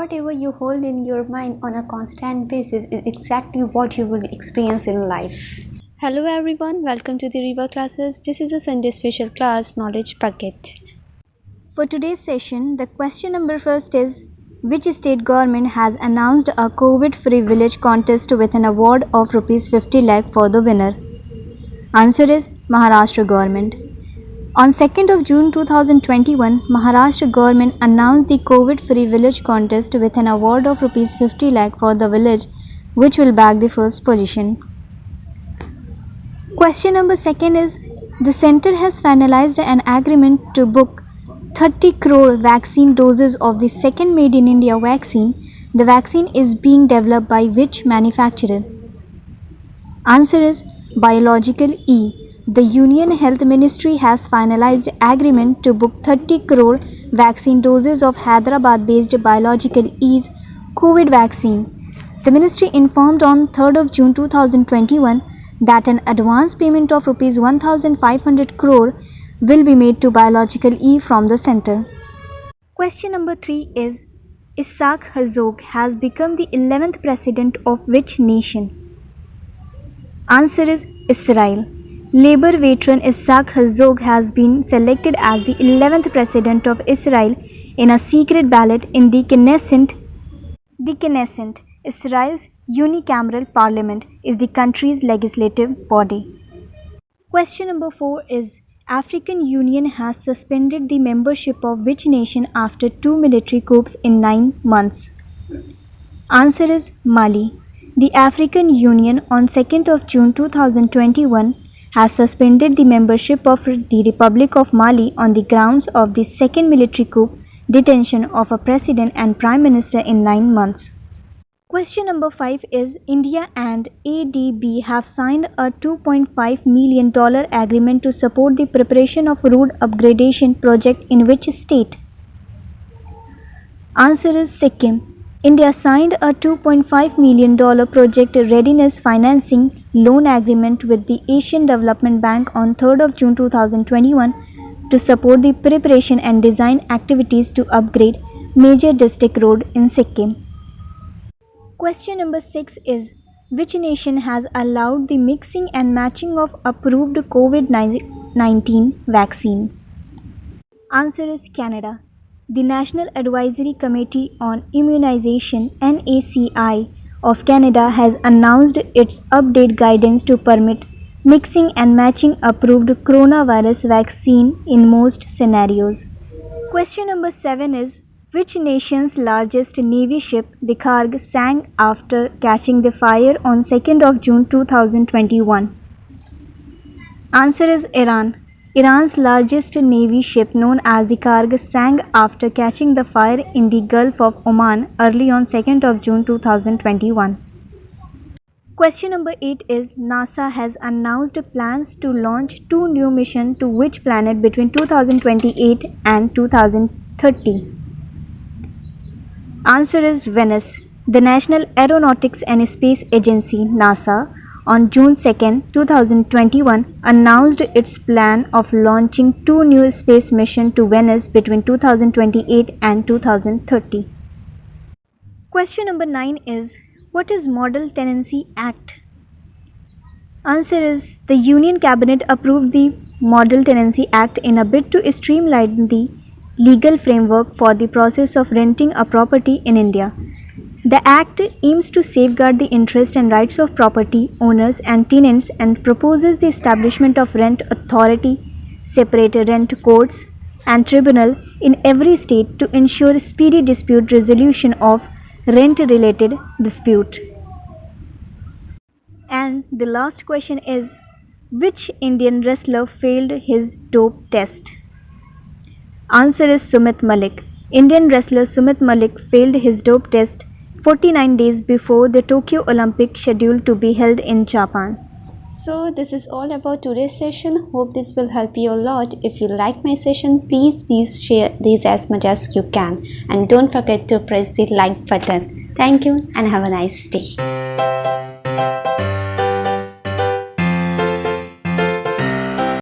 Whatever you hold in your mind on a constant basis is exactly what you will experience in life. Hello everyone, welcome to the Riva classes. This is a Sunday special class, Knowledge Bucket. For today's session, the question number first is, which state government has announced a COVID-free village contest with an award of Rs 50 lakh for the winner? Answer is Maharashtra government. On 2nd of June 2021, Maharashtra government announced the COVID-free village contest with an award of Rs 50 lakh for the village, which will bag the first position. Question number second is, the center has finalized an agreement to book 30 crore vaccine doses of the second made in India vaccine. The vaccine is being developed by which manufacturer? Answer is Biological E. The Union Health Ministry has finalized agreement to book 30 crore vaccine doses of Hyderabad-based Biological E's COVID vaccine. The ministry informed on 3rd of June 2021 that an advance payment of Rs 1,500 crore will be made to Biological E from the center. Question number 3 is, Isaac Herzog has become the 11th president of which nation? Answer is Israel. Labour veteran Isaac Herzog has been selected as the 11th president of Israel in a secret ballot in the Knesset. The Knesset, Israel's unicameral parliament, is the country's legislative body. Question number 4 is, African Union has suspended the membership of which nation after 2 military coups in 9 months? Answer is Mali. The African Union on 2nd of June 2021 has suspended the membership of the Republic of Mali on the grounds of the second military coup, detention of a president and prime minister in 9 months. Question number 5 is, India and ADB have signed a $2.5 million agreement to support the preparation of road upgradation project in which state? Answer is Sikkim. India signed a $2.5 million project readiness financing loan agreement with the Asian Development Bank on 3rd of June 2021 to support the preparation and design activities to upgrade major district road in Sikkim. Question number 6 is, which nation has allowed the mixing and matching of approved COVID-19 vaccines? Answer is Canada. The National Advisory Committee on Immunization (NACI) of Canada has announced its updated guidance to permit mixing and matching approved coronavirus vaccine in most scenarios. Question number 7 is, which nation's largest navy ship, the Kharg, sank after catching the fire on 2nd of June 2021? Answer is Iran. Iran's largest navy ship, known as the Kharg, sank after catching the fire in the Gulf of Oman early on 2nd of June 2021. Question number 8 is, NASA has announced plans to launch 2 new missions to which planet between 2028 and 2030? Answer is Venus. The National Aeronautics and Space Agency, NASA, on June 2, 2021 announced its plan of launching 2 new space missions to Venus between 2028 and 2030. Question number 9 is, what is Model Tenancy Act? Answer is, the Union Cabinet approved the Model Tenancy Act in a bid to streamline the legal framework for the process of renting a property in India. The Act aims to safeguard the interests and rights of property owners and tenants and proposes the establishment of rent authority, separate rent courts and tribunal in every state to ensure speedy dispute resolution of rent-related dispute. And the last question is, which Indian wrestler failed his dope test? Answer is Sumit Malik. Indian wrestler Sumit Malik failed his dope test 49 days before the Tokyo Olympics scheduled to be held in Japan. So this is all about today's session. Hope this will help you a lot. If you like my session, please share this as much as you can. And don't forget to press the like button. Thank you and have a nice day.